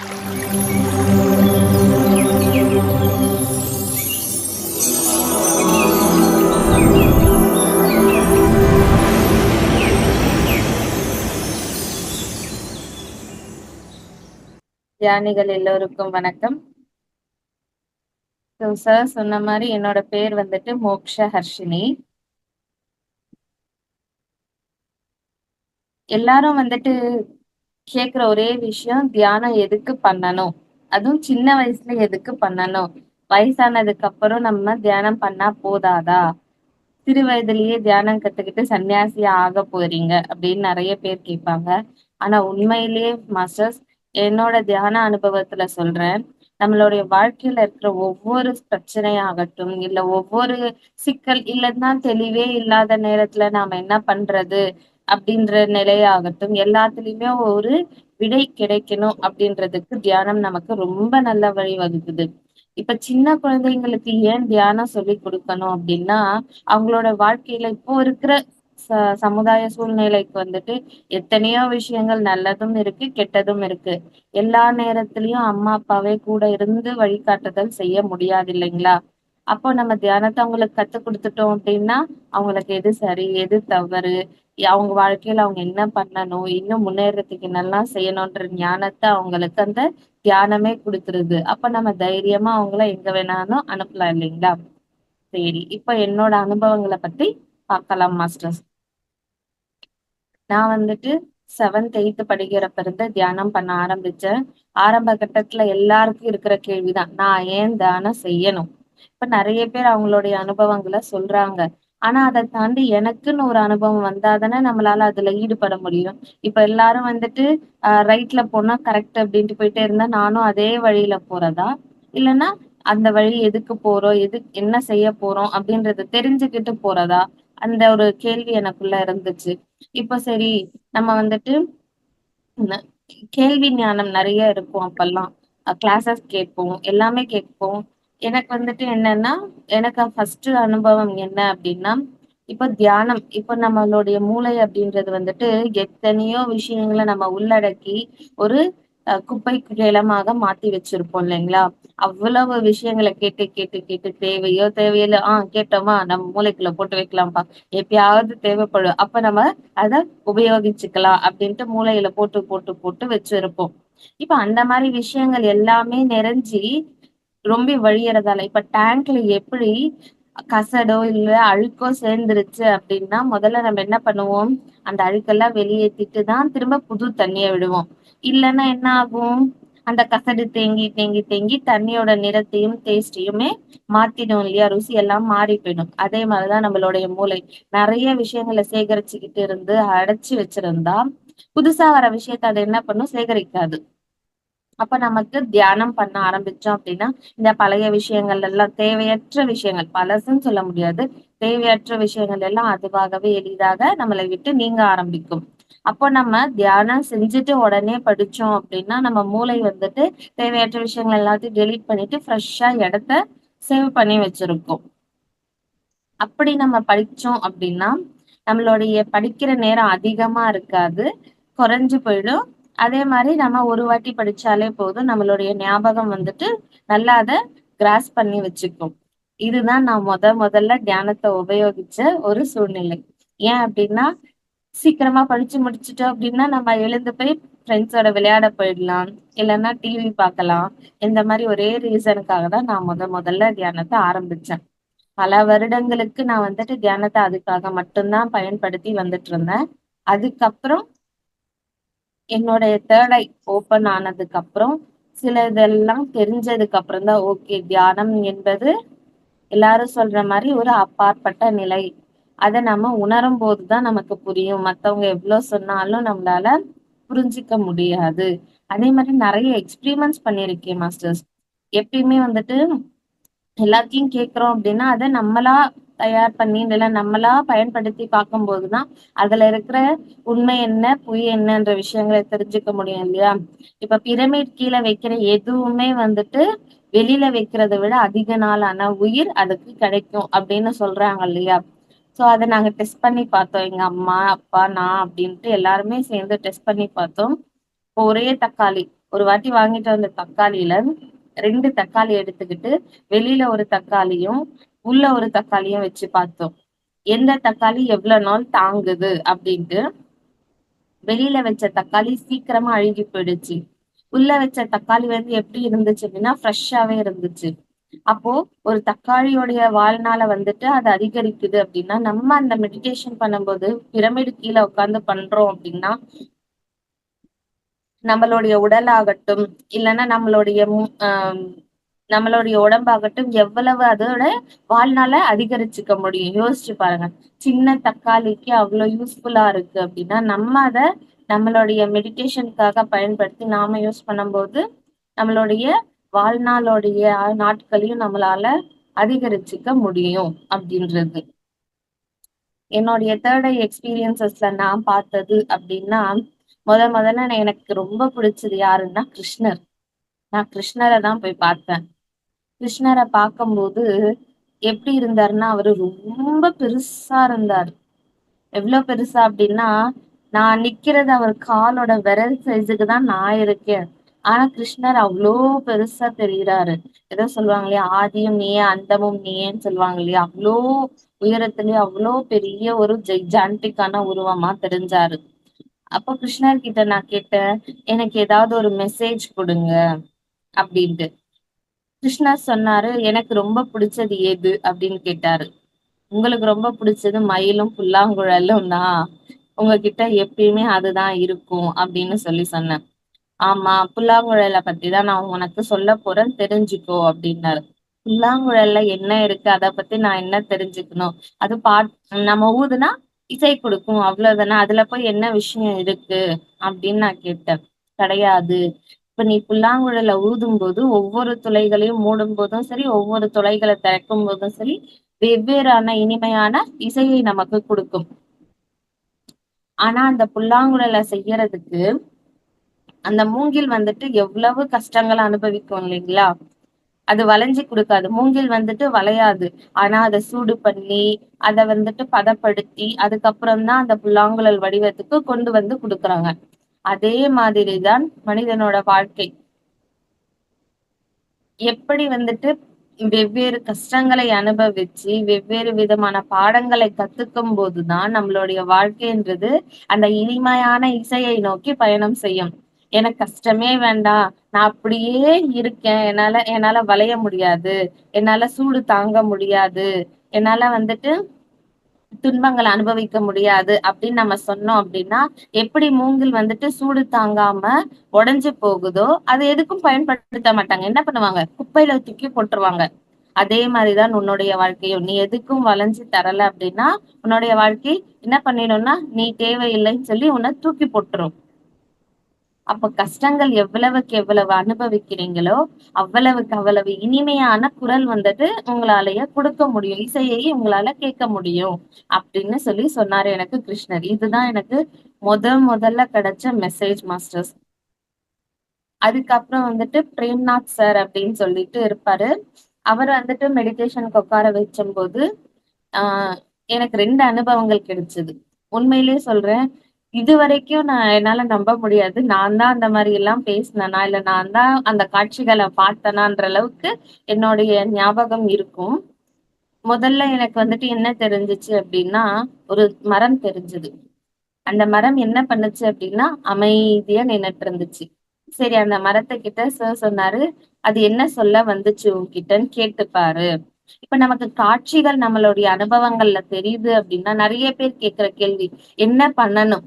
தியானிகள் எல்லோருக்கும் வணக்கம். சார் சொன்ன மாதிரி என்னோட பேர் வந்துட்டு மோக்ஷ ஹர்ஷினி. எல்லாரும் வந்துட்டு கேக்குற ஒரே விஷயம், தியானம் எதுக்கு பண்ணணும், அதுவும் சின்ன வயசுல எதுக்கு பண்ணணும், வயசானதுக்கு அப்புறம் நம்ம தியானம் பண்ணா போதாதா, சிறு வயதிலேயே தியானம் கத்துக்கிட்டு சன்னியாசியா ஆக போறீங்க அப்படின்னு நிறைய பேர் கேட்பாங்க. ஆனா உண்மையிலேயே மாஸ்டர்ஸ், என்னோட தியான அனுபவத்துல சொல்றேன், நம்மளுடைய வாழ்க்கையில இருக்கிற ஒவ்வொரு பிரச்சனையாகட்டும், இல்ல ஒவ்வொரு சிக்கல் இல்லைன்னா தெளிவே இல்லாத நேரத்துல நாம என்ன பண்றது அப்படின்ற நிலையாகட்டும், எல்லாத்துலயுமே ஒரு விடை கிடைக்கணும் அப்படின்றதுக்கு தியானம் நமக்கு ரொம்ப நல்ல வழி வகுக்குது. இப்ப சின்ன குழந்தைங்களுக்கு ஏன் தியானம் சொல்லி கொடுக்கணும் அப்படின்னா, அவங்களோட வாழ்க்கையில இப்போ இருக்கிற சமுதாய சூழ்நிலைக்கு வந்துட்டு எத்தனையோ விஷயங்கள் நல்லதும் இருக்கு, கெட்டதும் இருக்கு. எல்லா நேரத்திலயும் அம்மா அப்பாவே கூட இருந்து வழிகாட்டுதல் செய்ய முடியாது இல்லைங்களா? அப்போ நம்ம தியானத்தை அவங்களுக்கு கத்து கொடுத்துட்டோம் அப்படின்னா, அவங்களுக்கு எது சரி, எது தவறு, அவங்க வாழ்க்கையில அவங்க என்ன பண்ணணும், இன்னும் முன்னேறதுக்கு என்னெல்லாம் செய்யணும்ன்ற ஞானத்தை அவங்களுக்கு அந்த தியானமே குடுத்துருது. அப்ப நம்ம தைரியமா அவங்கள எங்க வேணாலும் அனுப்பலாம் இல்லைங்களா? சரி, இப்ப என்னோட அனுபவங்களை பத்தி பார்க்கலாம் மாஸ்டர்ஸ். நான் வந்துட்டு 7th 8th படிக்கிறப்ப இருந்து தியானம் பண்ண ஆரம்பிச்சேன். ஆரம்ப கட்டத்துல எல்லாருக்கும் இருக்கிற கேள்விதான், நான் ஏன் தியானம் செய்யணும்? இப்ப நிறைய பேர் அவங்களுடைய அனுபவங்களை சொல்றாங்க. ஆனா அதை தாண்டி எனக்குன்னு ஒரு அனுபவம் வந்தாதானே நம்மளால அதுல ஈடுபட முடியும். இப்ப எல்லாரும் வந்துட்டு ரைட்ல போனா கரெக்ட் அப்படின்ட்டு போயிட்டே இருந்தா நானும் அதே வழியில போறதா, இல்லைன்னா அந்த வழி எதுக்கு போறோம், எது என்ன செய்ய போறோம் அப்படின்றத தெரிஞ்சுக்கிட்டு போறதா, அந்த ஒரு கேள்வி எனக்குள்ள இருந்துச்சு. இப்ப சரி, நம்ம வந்துட்டு ந- கேள்வி ஞானம் நிறைய இருக்கும் அப்பெல்லாம். கிளாஸஸ் கேட்போம், எல்லாமே கேட்போம். எனக்கு வந்துட்டு என்னன்னா, எனக்கு ஃபர்ஸ்ட் அனுபவம் என்ன அப்படின்னா, இப்ப தியானம், இப்ப நம்மளுடைய மூளை அப்படின்றது வந்துட்டு எத்தனையோ விஷயங்களை நம்ம உள்ளடக்கி ஒரு குப்பை கிடலமாக மாத்தி வச்சிருப்போம் இல்லைங்களா? அவ்வளவு விஷயங்களை கேட்டு கேட்டு கேட்டு தேவையோ தேவையில்லை, கேட்டோமா நம்ம மூளைக்குள்ள போட்டு வைக்கலாம்ப்பா, எப்பயாவது தேவைப்படும் அப்ப நம்ம அத உபயோகிச்சுக்கலாம் அப்படின்ட்டு மூளையில போட்டு போட்டு போட்டு வச்சிருப்போம். இப்ப அந்த மாதிரி விஷயங்கள் எல்லாமே நிறைஞ்சி ரொம்ப வழியறதால, இப்ப டேங்க்ல எப்படி கசடோ இல்ல அழுக்கோ சேர்ந்துருச்சு அப்படின்னா, முதல்ல நம்ம என்ன பண்ணுவோம், அந்த அழுக்கெல்லாம் வெளியேத்திட்டு தான் திரும்ப புது தண்ணிய விடுவோம். இல்லைன்னா என்ன ஆகும், அந்த கசடு தேங்கி தேங்கி தேங்கி தண்ணியோட நிறத்தையும் டேஸ்டையுமே மாத்திடும் இல்லையா? ருசி எல்லாம் மாறி போயிடும். அதே மாதிரிதான் நம்மளுடைய மூளை நிறைய விஷயங்களை சேகரிச்சுக்கிட்டு இருந்து அடைச்சு வச்சிருந்தா, புதுசா வர விஷயத்த அது என்ன பண்ணும், சேகரிக்காது. அப்ப நமக்கு தியானம் பண்ண ஆரம்பிச்சோம் அப்படின்னா, இந்த பழைய விஷயங்கள் எல்லாம், தேவையற்ற விஷயங்கள், பழசுன்னு சொல்ல முடியாது, தேவையற்ற விஷயங்கள் எல்லாம் அதுவாகவே எளிதாக நம்மளை விட்டு நீங்க ஆரம்பிக்கும். அப்போ நம்ம தியானம் செஞ்சுட்டு உடனே படிச்சோம் அப்படின்னா, நம்ம மூளை வந்துட்டு தேவையற்ற விஷயங்கள் எல்லாத்தையும் டெலீட் பண்ணிட்டு ஃப்ரெஷ்ஷா இடத்த சேவ் பண்ணி வச்சிருக்கும். அப்படி நம்ம படிச்சோம் அப்படின்னா, நம்மளுடைய படிக்கிற நேரம் அதிகமா இருக்காது, குறைஞ்சு போயிடும். அதே மாதிரி நம்ம ஒரு வாட்டி படிச்சாலே போதும், நம்மளுடைய ஞாபகம் வந்துட்டு நல்லா அத கிராஸ் பண்ணி வச்சுக்கும். இதுதான் நான் முதல்ல தியானத்தை உபயோகிச்ச ஒரு சூழ்நிலை. ஏன் அப்படின்னா, சீக்கிரமா படிச்சு முடிச்சுட்டோம் அப்படின்னா நம்ம எழுந்து போய் ஃப்ரெண்ட்ஸோட விளையாட போயிடலாம், இல்லைன்னா டிவி பார்க்கலாம். இந்த மாதிரி ஒரே ரீசனுக்காக தான் நான் முதல்ல தியானத்தை ஆரம்பிச்சேன். பல வருடங்களுக்கு நான் வந்துட்டு தியானத்தை அதுக்காக மட்டும்தான் பயன்படுத்தி வந்துட்டு இருந்தேன். அதுக்கப்புறம் என்னுடைய தேர்ட் ஐ ஓபன் ஆனதுக்கு அப்புறம், சில இதெல்லாம் தெரிஞ்சதுக்கு அப்புறம் தான், ஓகே, தியானம் என்பது எல்லாரும் சொல்ற மாதிரி ஒரு அப்பாற்பட்ட நிலை. அதை நம்ம உணரும் போதுதான் நமக்கு புரியும். மத்தவங்க எவ்வளவு சொன்னாலும் நம்மளால புரிஞ்சுக்க முடியாது. அதே மாதிரி நிறைய எக்ஸ்பிரிமெண்ட்ஸ் பண்ணியிருக்கேன் மாஸ்டர்ஸ். எப்பயுமே வந்துட்டு எல்லாத்தையும் கேட்கிறோம் அப்படின்னா, அதை நம்மளா தயார் பண்ணி, இல்ல நம்மளா பயன்படுத்தி பார்க்கும்போதுதான் அதுல இருக்கிற உண்மை என்ன, பொய் என்னன்ற விஷயங்களை தெரிஞ்சுக்க முடியும் இல்லையா? இப்ப பிரமிட் கீழே வைக்கிற எதுவுமே வந்துட்டு வெளியில வைக்கிறதை விட அதிக நாள் ஆனா உயிர் அதுக்கு கிடைக்கும் அப்படின்னு சொல்றாங்க இல்லையா? சோ அதை நாங்க டெஸ்ட் பண்ணி பார்த்தோம். எங்க அம்மா, அப்பா, நான் அப்படின்ட்டு எல்லாருமே சேர்ந்து டெஸ்ட் பண்ணி பார்த்தோம். இப்போ ஒரே தக்காளி, ஒரு வாட்டி வாங்கிட்டு வந்த தக்காளியில 2 தக்காளி எடுத்துக்கிட்டு வெளியில ஒரு தக்காளியும் உள்ள ஒரு தக்காளியும் வச்சு பார்த்தோம். எந்த தக்காளி எவ்வளவு நாள் தாங்குது அப்படின்ட்டு. வெளியில வச்ச தக்காளி சீக்கிரமா அழுகி போயிடுச்சு. உள்ள வச்ச தக்காளி வந்து எப்படி இருந்துச்சு அப்படின்னா ஃப்ரெஷ்ஷாவே இருந்துச்சு. அப்போ ஒரு தக்காளியோடைய வாழ்நாள வந்துட்டு அது அதிகரிக்குது அப்படின்னா, நம்ம அந்த மெடிடேஷன் பண்ணும்போது பிரமிடு கீழ உட்கார்ந்து பண்றோம் அப்படின்னா, நம்மளுடைய உடலாகட்டும், இல்லன்னா நம்மளுடைய உடம்பாகட்டும் எவ்வளவு அதோட வாழ்நாள அதிகரிச்சுக்க முடியும். யோசிச்சு பாருங்க. சின்ன தக்காளிக்கு அவ்ளோ யூஸ்ஃபுல்லா இருக்கு அப்படின்னா, நம்ம அத நம்மளுடைய மெடிடேஷனுக்காக பயன்படுத்தி நாம யூஸ் பண்ணும்போது, நம்மளுடைய வாழ்நாளுடைய நாட்களையும் நம்மளால அதிகரிச்சுக்க முடியும் அப்படின்றது. என்னுடைய 3 ஐ எக்ஸ்பீரியன்ஸஸ்ல நான் பார்த்தது அப்படின்னா, முதல்ல எனக்கு ரொம்ப பிடிச்சது யாருன்னா கிருஷ்ணர். நான் கிருஷ்ணர தான் போய் பார்த்தேன். கிருஷ்ணர பார்க்கும்போது எப்படி இருந்தாருன்னா, அவரு ரொம்ப பெருசா இருந்தாரு. எவ்ளோ பெருசா அப்டின்னா, நான் நிக்கிறது அவர் காலோட விரல் சைஸுக்கு தான் நான் இருக்கேன். ஆனா கிருஷ்ணர் அவ்ளோ பெருசா தெரியிறாரு. ஏதோ சொல்லுவாங்க இல்லையா? "ஆதியும் நீயே, அந்தமும் நீயேன்னு" சொல்லுவாங்க இல்லையா? அவ்ளோ உயரத்திலே அவ்ளோ பெரிய ஒரு ஜைஜான்டிக்கான உருவமா தெரிஞ்சாரு. அப்போ கிருஷ்ணர் கிட்ட நான் கேட்டேன், "எனக்கு ஏதாவது ஒரு மெசேஜ் குடுங்க" அப்டின்ட்டு. கிருஷ்ணர் சொன்னாரு, "எனக்கு ரொம்ப புடிச்சது எது?" அப்படின்னு கேட்டாரு. "உங்களுக்கு ரொம்ப புடிச்சது மயிலும், புல்லாங்குழலும் தான். உங்ககிட்ட எப்பயுமே அதுதான் இருக்கும்." அப்படின்னு சொன்னேன். "ஆமா, புல்லாங்குழல பத்தி தான் நான் உனக்கு சொல்லப் போறேன், தெரிஞ்சுக்கோ" அப்படின்னாரு. புல்லாங்குழல்ல என்ன இருக்கு? அத பத்தி நான் என்ன தெரிஞ்சுக்கணும்? அது நம்ம ஊதுனா இசை குடுக்கும் அவ்வளவுதானே. அதுல போய் என்ன விஷயம் இருக்கு? அப்படின்னு நான் கேட்டேன். கிடையாது. இப்ப நீ புல்லாங்குழல ஊதும்போது ஒவ்வொரு துளைகளையும் மூடும்போதும் சரி, ஒவ்வொரு துளைகள திறக்கும்போதும் சரி, வெவ்வேறான இனிமையான இசையை நமக்கு குடுக்கும். ஆனா அந்த புல்லாங்குழல செய்யறதுக்கு அந்த மூங்கில் வந்துட்டு எவ்வளவு கஷ்டங்கள அனுபவிக்கும் இல்லைங்களா? அது வளைஞ்சு குடுக்காது. மூங்கில் வந்துட்டு வளையாது. ஆனா அத சூடு பண்ணி, அத வந்துட்டு பதப்படுத்தி, அதுக்கப்புறம் தான் அந்த புல்லாங்குழல் வடிவத்துக்கு கொண்டு வந்து குடுக்குறாங்க. அதே மாதிரி தான் மனிதனோட வாழ்க்கை. எப்படி வந்துட்டு வெவ்வேறு கஷ்டங்களை அனுபவிச்சு, வெவ்வேறு விதமான பாடங்களை கத்துக்கும் போதுதான் நம்மளுடைய வாழ்க்கைன்றது அந்த இனிமையான இசையை நோக்கி பயணம் செய்யும். எனக்கு கஷ்டமே வேண்டாம். நான் அப்படியே இருக்கேன். என்னால வளைய முடியாது. என்னால சூடு தாங்க முடியாது. என்னால வந்துட்டு துன்பங்கள அனுபவிக்க முடியாது அப்படின்னு நம்ம சொன்னோம் அப்படின்னா, எப்படி மூங்கில் வந்துட்டு சூடு தாங்காம உடைஞ்சு போகுதோ, அது எதுக்கும் பயன்படுத்த மாட்டாங்க. என்ன பண்ணுவாங்க? குப்பையில தூக்கி போட்டுருவாங்க. அதே மாரி தான் உன்னுடைய வாழ்க்கையும். நீ எதுக்கும் வளைஞ்சு தரல அப்படின்னா, உன்னுடைய வாழ்க்கை என்ன பண்ணிடும்னா, நீ தேவையில்லைன்னு சொல்லி உன்ன தூக்கி போட்டுரும். அப்ப கஷ்டங்கள் எவ்வளவுக்கு எவ்வளவு அனுபவிக்கிறீங்களோ, அவ்வளவுக்கு அவ்வளவு இனிமையான குரல் வந்துட்டு உங்களாலயே குடுக்க முடியும். இசையை உங்களால கேட்க முடியும். அப்படின்னு சொல்லி சொன்னாரு எனக்கு கிருஷ்ணர். இதுதான் எனக்கு முதல்ல கிடைச்ச மெசேஜ் மாஸ்டர்ஸ். அதுக்கப்புறம் வந்துட்டு பிரேம்நாத் சார் அப்படின்னு சொல்லிட்டு இருப்பாரு. அவர் வந்துட்டு மெடிடேஷனுக்கு உட்கார வச்சம்போது, ஆ எனக்கு 2 அனுபவங்கள் கிடைச்சது. உண்மையிலேயே சொல்றேன். இதுவரைக்கும் என்னால நம்ப முடியாது. நான் தான் அந்த மாரி எல்லாம் பேசினனா, இல்ல நான் தான் அந்த காட்சிகள பார்த்தனான்ற அளவுக்கு என்னுடைய ஞாபகம் இருக்கும். முதல்ல எனக்கு வந்துட்டு என்ன தெரிஞ்சுச்சு அப்டின்னா, ஒரு மரம் தெரிஞ்சது. அந்த மரம் என்ன பண்ணுச்சு அப்டின்னா, அமைதியா நின்னுட்டு இருந்துச்சு. சரி அந்த மரத்துக்கிட்ட சார் சொன்னாரு, "அது என்ன சொல்ல வந்துச்சு உன்கிட்டன்னு கேட்டு பாரு." இப்ப நமக்கு காட்சிகள் நம்மளுடைய அனுபவங்கள்ல தெரியுது அப்டின்னா, நெறைய பேர் கேட்கிற கேள்வி, "என்ன பண்ணணும்?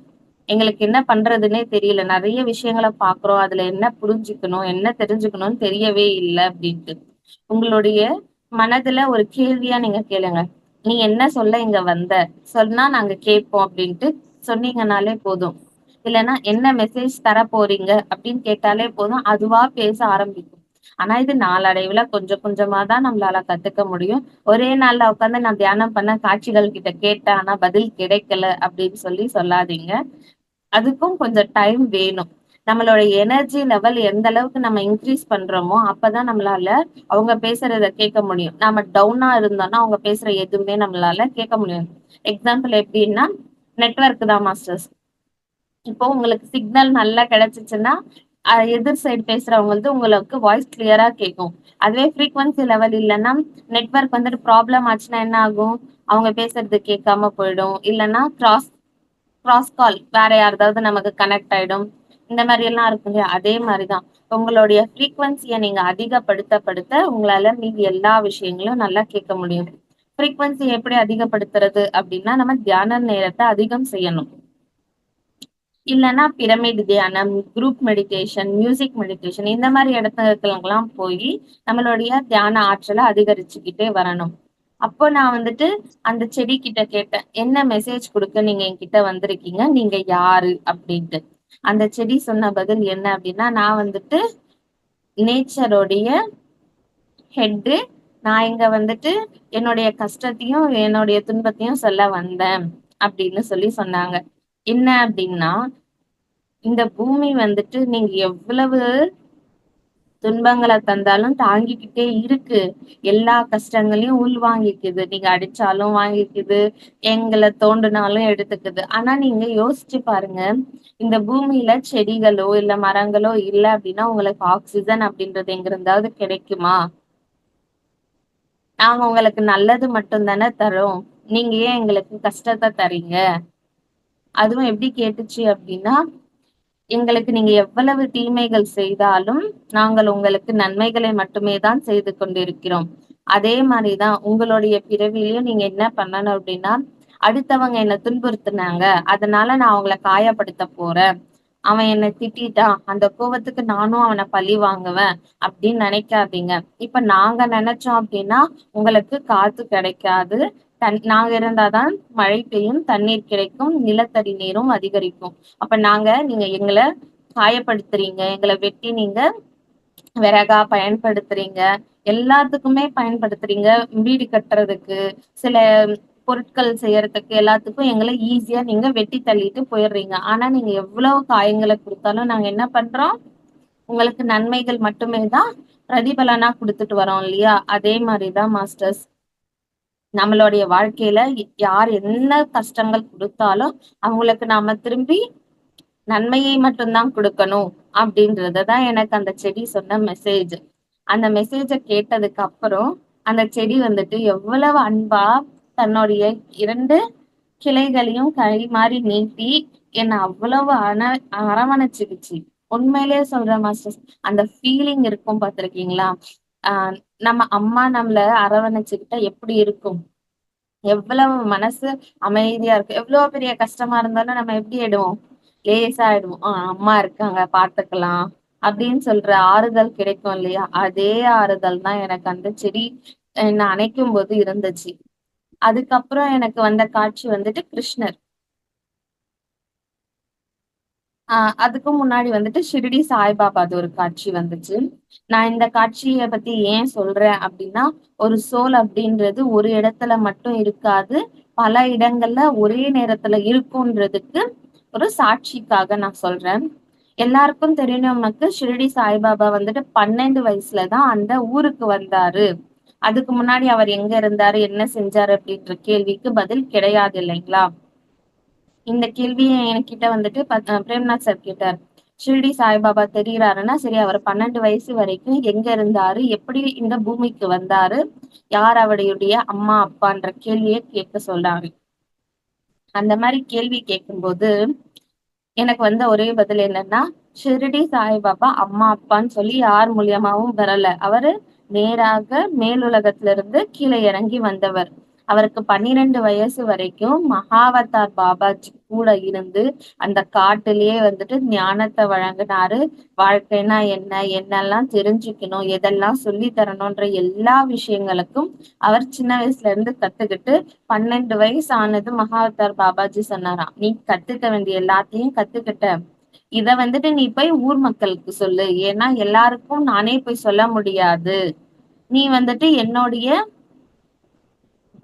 எங்களுக்கு என்ன பண்றதுன்னே தெரியல. நெறைய விஷயங்கள பார்க்குறோம். அதுல என்ன புரிஞ்சுக்கணும், என்ன தெரிஞ்சுக்கணும்னு தெரியவே இல்ல." அப்டின்ட்டு. உங்களுடைய மனதுல ஒரு கேள்வியா நீங்க கேளுங்க. "நீ என்ன சொல்ல இங்க வந்த? சொன்னா நாங்க கேட்போம்." அப்டின்ட்டு சொன்னீங்கனாலே போதும். இல்லன்னா, "என்ன மெசேஜ் தர போறீங்க?" அப்படின்னு கேட்டாலே போதும். அதுவா பேச ஆரம்பிக்கும். ஆனா, இது நாளடைவுல கொஞ்சம் கொஞ்சமா தான் நம்மளால கத்துக்க முடியும். ஒரே நாள்ல உட்கார்ந்து நான் தியானம் பண்ண காட்சிகள் கிட்ட கேட்டேன். ஆனா பதில் கிடைக்கல அப்படின்னு சொல்லாதீங்க. அதுக்கும் கொஞ்சம் டைம் வேணும். நம்மளோட எனர்ஜி லெவல் எந்த அளவுக்கு நம்ம இன்கிரீஸ் பண்றோமோ, அப்பதான் நம்மளால அவங்க பேசுறத கேட்க முடியும். நாம டவுனா இருந்தோம்னா, அவங்க பேசுற எதுவுமே நம்மளால கேட்க முடியாது. எக்ஸாம்பிள் எப்படின்னா, நெட்வொர்க் தான் மாஸ்டர்ஸ். இப்போ உங்களுக்கு சிக்னல் நல்லா கிடைச்சுச்சுன்னா, எதிர் சைடு பேசுறவங்க உங்களுக்கு வாய்ஸ் கிளியரா கேட்கும். அதுவே ஃப்ரீக்வன்சி லெவல் இல்லைன்னா நெட்வொர்க் வந்துட்டு ப்ராப்ளம் ஆச்சுன்னா என்ன ஆகும்? அவங்க பேசுறது கேட்காம போயிடும். இல்லைன்னா கிராஸ் கிராஸ் கால் வேற யாருதாவது நமக்கு கனெக்ட் ஆயிடும். இந்த மாதிரி எல்லாம் இருக்கும் இல்லையா? அதே மாதிரிதான் உங்களுடைய ஃப்ரீக்வன்சியை நீங்க அதிகப்படுத்த உங்களால மீதி எல்லா விஷயங்களும் நல்லா கேட்க முடியும். ஃப்ரீக்வன்சி எப்படி அதிகப்படுத்துறது அப்படின்னா நம்ம தியான நேரத்தை அதிகம் செய்யணும். இல்லைன்னா பிரமிட் தியானம், குரூப் மெடிடேஷன், மியூசிக் மெடிடேஷன் இந்த மாதிரி இடத்துக்கெல்லாம் போய் நம்மளுடைய தியான ஆற்றலை அதிகரிச்சுக்கிட்டே வரணும். அப்போ நான் வந்துட்டு அந்த செடி கிட்ட கேட்டேன், என்ன மெசேஜ் கொடுக்க நீங்க என்கிட்ட வந்திருக்கீங்க, நீங்க யாரு அப்படின்ட்டு. அந்த செடி சொன்ன பதில் என்ன அப்படின்னா, நான் வந்துட்டு நேச்சரோடைய ஹெட்டு. நான் இங்க வந்துட்டு என்னுடைய கஷ்டத்தையும் என்னுடைய துன்பத்தையும் சொல்ல வந்தேன் அப்படின்னு சொல்லி சொன்னாங்க. என்ன அப்படின்னா, இந்த பூமி வந்துட்டு நீங்க எவ்வளவு துன்பங்களை தந்தாலும் தாங்கிக்கிட்டே இருக்கு. எல்லா கஷ்டங்களையும் உள்வாங்கிக்குது. நீங்க அடிச்சாலும் வாங்கிக்குது, எங்களை தோண்டுனாலும் எடுத்துக்குது. ஆனா நீங்க யோசிச்சு பாருங்க, இந்த பூமியில செடிகளோ இல்ல மரங்களோ இல்ல அப்படின்னா உங்களுக்கு ஆக்சிஜன் அப்படின்றது எங்க இருந்தாவது கிடைக்குமா? நாங்க உங்களுக்கு நல்லது மட்டும் தானே தரோம். நீங்க ஏன் எங்களுக்கு கஷ்டத்தை தரீங்க? அதுவும் எப்படி கேட்டுச்சு அப்படின்னா, எங்களுக்கு நீங்க எவ்வளவு தீமைகள் செய்தாலும் நாங்கள் உங்களுக்கு நன்மைகளை மட்டுமே தான் செய்து கொண்டிருக்கிறோம். அதே மாதிரிதான் உங்களுடைய பிறவிலையும் நீங்க என்ன பண்ணணும் அப்படின்னா, அடுத்தவங்க என்ன துன்புறுத்துனாங்க, அதனால நான் அவங்கள காயப்படுத்த போறேன். அவன் என்னை திட்டிட்டான், அந்த கோவத்துக்கு நானும் அவனை பழி வாங்குவேன் அப்படின்னு நினைக்காதீங்க. இப்ப நாங்க நினைச்சோம் அப்படின்னா உங்களுக்கு காத்து கிடைக்காது. நாங்க இருந்தாதான் மழை பெய்யும், தண்ணீர் கிடைக்கும், நிலத்தடி நீரும் அதிகரிக்கும். அப்ப நீங்க எங்களை காயப்படுத்துறீங்க, எங்களை வெட்டி நீங்க விறகா பயன்படுத்துறீங்க, எல்லாத்துக்குமே பயன்படுத்துறீங்க. வீடு கட்டுறதுக்கு, சில பொருட்கள் செய்யறதுக்கு எல்லாத்துக்கும் எங்களை ஈஸியா நீங்க வெட்டி தள்ளிட்டு போயிடுறீங்க. ஆனா நீங்க எவ்வளவு காயங்களை கொடுத்தாலும் நாங்க என்ன பண்றோம்? உங்களுக்கு நன்மைகள் மட்டுமே தான் பிரதிபலனா கொடுத்துட்டு வரோம் இல்லையா? அதே மாதிரிதான் மாஸ்டர்ஸ், நம்மளுடைய வாழ்க்கையில யார் என்ன கஷ்டங்கள் கொடுத்தாலும் அவங்களுக்கு நாம திரும்பி நன்மையை மட்டும்தான் கொடுக்கணும் அப்படின்றதுதான் எனக்கு அந்த செடி சொன்ன மெசேஜ். அந்த மெசேஜ கேட்டதுக்கு அப்புறம் அந்த செடி வந்துட்டு எவ்வளவு அன்பா தன்னுடைய 2 கிளைகளையும் கை மாறி நீட்டி என்னை அவ்வளவு அரவணைச்சுக்குச்சு. உண்மையிலேயே சொல்றேன் மாஸ்டர்ஸ், அந்த ஃபீலிங் இருக்கும் பார்த்திருக்கீங்களா? ஆஹ் நம்ம அம்மா நம்மள அரவணைச்சுக்கிட்டா எப்படி இருக்கும்? எவ்வளவு மனசு அமைதியா இருக்கு. எவ்வளவு பெரிய கஷ்டமா இருந்தாலும் நம்ம எப்படி ஆயிடுவோம்? லேசா ஆயிடுவோம். அம்மா இருக்காங்க பாத்துக்கலாம் அப்படின்னு சொல்ற ஆறுதல் கிடைக்கும் இல்லையா? அதே ஆறுதல் தான் எனக்கு அந்த செடி என்ன அணைக்கும் போது இருந்துச்சு. அதுக்கப்புறம் எனக்கு வந்த காட்சி வந்துட்டு கிருஷ்ணர். அதுக்கு முன்னாடி வந்துட்டு ஷிரடி சாய்பாபாது ஒரு காட்சி வந்துச்சு. நான் இந்த காட்சியை பத்தி ஏன் சொல்றேன் அப்படின்னா, ஒரு சோல் அப்படின்றது ஒரு இடத்துல மட்டும் இருக்காது, பல இடங்கள்ல ஒரே நேரத்துல இருக்கும்ன்றதுக்கு ஒரு சாட்சிக்காக நான் சொல்றேன். எல்லாருக்கும் தெரியும், நமக்கு ஷிரடி சாய்பாபா வந்துட்டு 12 வயசுலதான் அந்த ஊருக்கு வந்தாரு. அதுக்கு முன்னாடி அவர் எங்க இருந்தாரு, என்ன செஞ்சாரு அப்படின்ற கேள்விக்கு பதில் கிடையாது இல்லைங்களா? இந்த கேள்வியை என்கிட்ட வந்துட்டு பிரேம்நாத் சார் கேட்டார். ஷிரடி சாய்பாபா தெரிகிறாருன்னா சரி, அவர் 12 வயசு வரைக்கும் எங்க இருந்தாரு, எப்படி இந்த பூமிக்கு வந்தாரு, யார் அவருடைய அம்மா அப்பான்ற கேள்வியை கேட்க சொல்றாரு. அந்த மாதிரி கேள்வி கேட்கும்போது எனக்கு வந்த ஒரே பதில் என்னன்னா, ஷிரடி சாய்பாபா அம்மா அப்பான்னு சொல்லி யார் மூலியமாவும் வரல. அவரு நேராக மேலுலகத்துல இருந்து கீழே இறங்கி வந்தவர். அவருக்கு 12 வயசு வரைக்கும் மகாவதார் பாபாஜி கூட இருந்து அந்த காட்டிலேயே வந்துட்டு ஞானத்தை வழங்கினாரு. வாழ்க்கைனா என்ன, என்னெல்லாம் தெரிஞ்சுக்கணும், எதெல்லாம் சொல்லி தரணும்ன்ற எல்லா விஷயங்களுக்கும் அவர் சின்ன வயசுல இருந்து கத்துக்கிட்டு 12 வயசு ஆனது மகாவதார் பாபாஜி சொன்னாராம், நீ கத்துக்க வேண்டிய எல்லாத்தையும் கத்துக்கிட்ட, இத வந்துட்டு நீ போய் ஊர் மக்களுக்கு சொல்லு. ஏன்னா எல்லாருக்கும் நானே போய் சொல்ல முடியாது. நீ வந்துட்டு என்னுடைய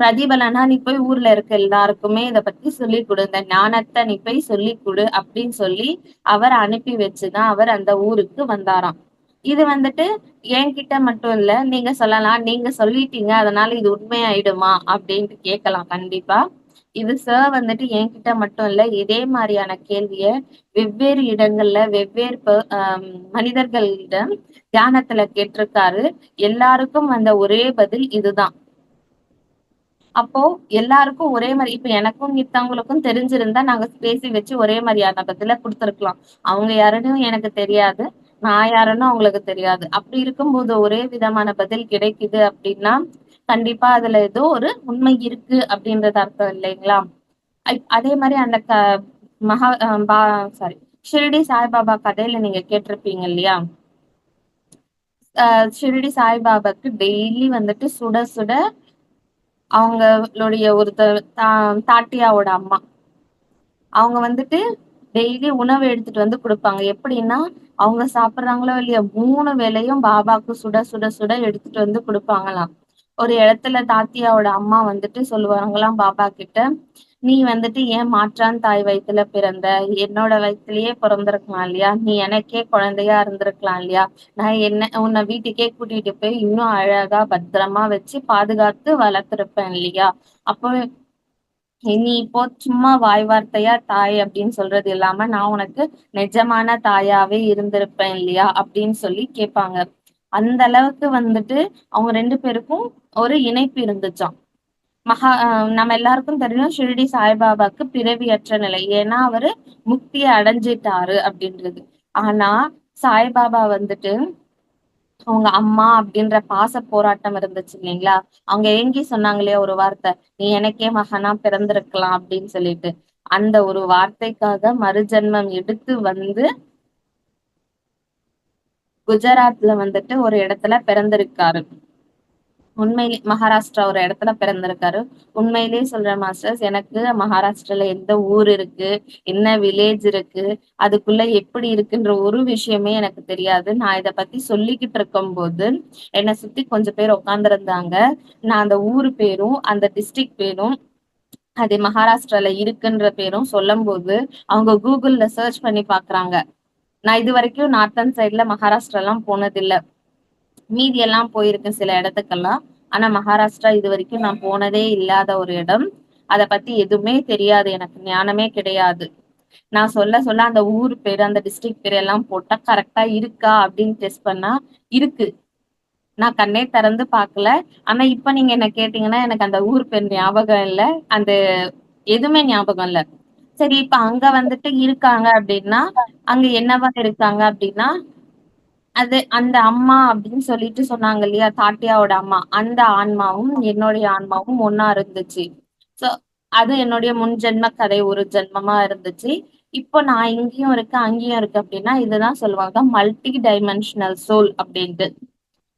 பிரதிபலனா நீ போய் ஊர்ல இருக்க எல்லாருக்குமே இத பத்தி சொல்லிக் கொடு, இந்த ஞானத்தை நீ போய் சொல்லிக் கொடு அப்படின்னு சொல்லி அவர் அனுப்பி வச்சுதான் அவர் அந்த ஊருக்கு வந்தாராம். இது வந்துட்டு என்கிட்ட மட்டும் இல்ல, நீங்க சொல்லலாம், நீங்க சொல்லிட்டீங்க அதனால இது உண்மையாயிடுமா அப்படின்ட்டு கேட்கலாம் கண்டிப்பா. இது சார் வந்துட்டு என்கிட்ட மட்டும் இல்ல, இதே மாரியான கேள்விய வெவ்வேறு இடங்கள்ல, வெவ்வேறு மனிதர்களிடம் தியானத்துல கேட்டிருக்காரு. எல்லாருக்கும் வந்த ஒரே பதில் இதுதான். அப்போ எல்லாருக்கும் ஒரே மாரி இப்ப எனக்கும் மித்தவங்களுக்கும் தெரிஞ்சிருந்தா, நாங்க பேசி வச்சு ஒரே மாரியான பதில குடுத்துருக்கலாம். அவங்க யாருன்னு எனக்கு தெரியாது. நான் யாருன்னு அவங்களுக்கு தெரியாது. அப்படி இருக்கும்போது ஒரே விதமான பதில் கிடைக்குது அப்படின்னா, கண்டிப்பா அதுல ஏதோ ஒரு உண்மை இருக்கு அப்படின்றது அர்த்தம் இல்லைங்களா? அதே மாரி அந்த மகா அ பா சாரி ஷிரடி சாய்பாபா கதையில நீங்க கேட்டிருப்பீங்க இல்லையா? ஷிரடி சாய்பாபாக்கு டெய்லி வந்துட்டு சுட சுட அவங்களுடைய ஒருத்தர் தாட்டியாவோட அம்மா. அவங்க வந்துட்டு டெய்லி உணவு எடுத்துட்டு வந்து குடுப்பாங்க. எப்படின்னா, அவங்க சாப்பிடுறாங்களோ இல்லையோ 3 வேளையும் பாபாக்கு சுட சுட சுட எடுத்துட்டு வந்து குடுப்பாங்களாம். ஒரு இடத்துல தாத்தியாவோட அம்மா வந்துட்டு சொல்லுவாங்களாம் பாபா கிட்ட, "நீ வந்துட்டு ஏன் மாற்றான் தாய் வயித்துல பிறந்த? என்னோட வயித்துலயே பொறந்திருக்கலாம் இல்லையா? நீ எனக்கே குழந்தையா இருந்திருக்கலாம் இல்லையா? நான் உன்ன வீட்டுக்கே கூட்டிட்டு போய் இன்னும் அழகா பத்திரமா வச்சு பாதுகாத்து வளர்த்திருப்பேன் இல்லையா? அப்போ நீ இப்போ சும்மா வாய் வார்த்தையா தாய் அப்படின்னு சொல்றது இல்லாம, நான் உனக்கு நிஜமான தாயாவே இருந்திருப்பேன் இல்லையா? அப்படின்னு சொல்லி கேட்பாங்க. அந்த அளவுக்கு வந்துட்டு அவங்க 2 பேருக்கும் ஒரு இணைப்பு இருந்துச்சாம். நம்ம எல்லாருக்கும் தெரியும் ஷிரடி சாய்பாபாக்கு பிறவியற்ற நிலை. ஏன்னா அவரு முக்திய அடைஞ்சிட்டாரு அப்படின்றது. ஆனா சாய்பாபா வந்துட்டு அவங்க அம்மா அப்படின்ற பாச போராட்டம் இருந்துச்சு இல்லைங்களா? அவங்க ஏங்கி சொன்னாங்க இல்லையா ஒரு வார்த்தை, "நீ எனக்கே மகனா பிறந்திருக்கலாம்" அப்படின்னு சொல்லிட்டு. அந்த ஒரு வார்த்தைக்காக மறுஜென்மம் எடுத்து வந்து குஜராத்ல வந்துட்டு ஒரு இடத்துல பிறந்திருக்காரு. உண்மையிலே மகாராஷ்டிரா ஒரு இடத்துல பிறந்திருக்காரு. உண்மையிலேயே சொல்றேன் மாஸ்டர்ஸ், எனக்கு மகாராஷ்டிரால எந்த ஊர் இருக்கு, என்ன வில்லேஜ் இருக்கு, அதுக்குள்ள எப்படி இருக்குன்ற ஒரு விஷயமே எனக்கு தெரியாது. நான் இத பத்தி சொல்லிக்கிட்டு இருக்கும்போது, என்ன சுத்தி கொஞ்சம் பேர் உட்கார்ந்திருந்தாங்க. நான் அந்த ஊரு பேரும், அந்த டிஸ்ட்ரிக்ட் பேரும், அது மகாராஷ்டிரால இருக்குன்ற பேரும் சொல்லும்போது, அவங்க Googleல சர்ச் பண்ணி பார்க்குறாங்க. நான் இதுவரைக்கும் நார்த்தன் சைட்ல மகாராஷ்டிராலாம் போனதில்ல. மீதி எல்லாம் போயிருக்கேன் சில இடத்துக்கெல்லாம். ஆனா மகாராஷ்டிரா இதுவரைக்கும் நான் போனதே இல்லாத ஒரு இடம். அத பத்தி எதுவுமே தெரியாது. எனக்கு ஞானமே கிடையாது. நான் சொல்ல சொல்ல அந்த ஊர் பேரு, அந்த டிஸ்ட்ரிக்ட் பேரு எல்லாம் போட்டா கரெக்ட்டா இருக்கா அப்படின்னு டெஸ்ட் பண்ணா இருக்கு. நான் கண்ணே திறந்து பார்க்கல. ஆனா இப்ப நீங்க என்ன கேட்டீங்கன்னா, எனக்கு அந்த ஊர் பேர் ஞாபகம் இல்ல. அந்த எதுவுமே ஞாபகம் இல்ல. சரி இப்ப அங்க வந்துட்டு இருக்காங்க அப்படின்னா, அங்க என்னவா இருக்காங்க அப்படின்னா, அது அந்த அம்மா அப்படின்னு சொல்லிட்டு சொன்னாங்க இல்லையா? தாட்டியாவோட அம்மா. அந்த ஆன்மாவும், என்னுடைய ஆன்மாவும் ஒண்ணா இருந்துச்சு. சோ, அது என்னுடைய முன் ஜென்ம கதை. ஒரு ஜென்மமா இருந்துச்சு. இப்போ நான் இங்கேயும் இருக்கேன், அங்கேயும் இருக்கேன் அப்படின்னா, இதுதான் சொல்லுவாங்க மல்டி டைமென்ஷனல் சோல் அப்படின்ட்டு.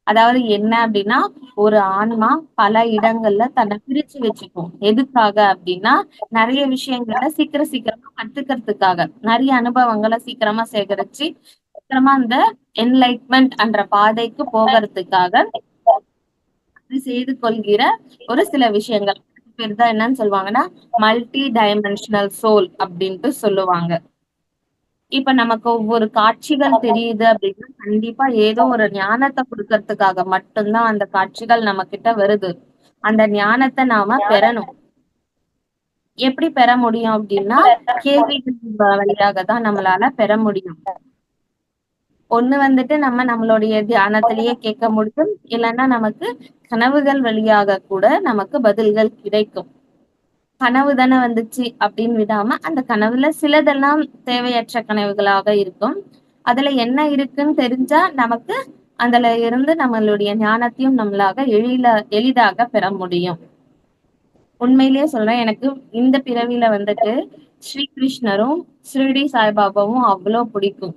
அதாவது என்ன அப்படின்னா, ஒரு ஆன்மா பல இடங்கள்ல தன்னை பிரிச்சு வச்சுக்கும். எதுக்காக அப்படின்னா, நெறைய விஷயங்கள சீக்கிரம் சீக்கிரமா கத்துக்கிறதுக்காக. நெறைய அனுபவங்கள சீக்கிரமா சேகரிச்சு, சீக்கிரமா அந்த என்லைட்மென்ட் என்ற பாதைக்கு போகறதுக்காக அது செய்து கொள்கிற ஒரு சில விஷயங்கள். அதுக்கு பேர் தான் என்னன்னு சொல்லுவாங்கன்னா, மல்டி டைமென்ஷனல் சோல் அப்படின்ட்டு சொல்லுவாங்க. இப்ப நமக்கு ஒவ்வொரு காட்சிகள் தெரியுது அப்படின்னா, கண்டிப்பா ஏதோ ஒரு ஞானத்த குடுக்கறதுக்காக மட்டும் தான் அந்த காட்சிகள் நம்மகிட்ட வருது. அந்த ஞானத்த நாம பெறணும். எப்படி பெற முடியும் அப்படின்னா, கேள்விகள் வழியாக தான் நம்மளால பெற முடியும். ஒண்ணு வந்துட்டு நம்ம நம்மளுடைய தியானத்திலேயே கேட்க முடியும். இல்லன்னா நமக்கு கனவுகள் வழியாக கூட நமக்கு பதில்கள் கிடைக்கும். கனவு தானே வந்துச்சு அப்படின்னு விடாம, அந்த கனவுல சிலதெல்லாம் தேவையற்ற கனவுகளாக இருக்கும். அதுல என்ன இருக்குன்னு தெரிஞ்சா நமக்கு அதுல இருந்து நம்மளுடைய ஞானத்தையும் நம்மளாக எளிதாக பெற முடியும். உண்மையிலேயே சொல்றேன். எனக்கு இந்த பிறவியில வந்துட்டு ஸ்ரீ கிருஷ்ணரும், ஷிரடி சாய்பாபாவும் அவ்ளோ பிடிக்கும்.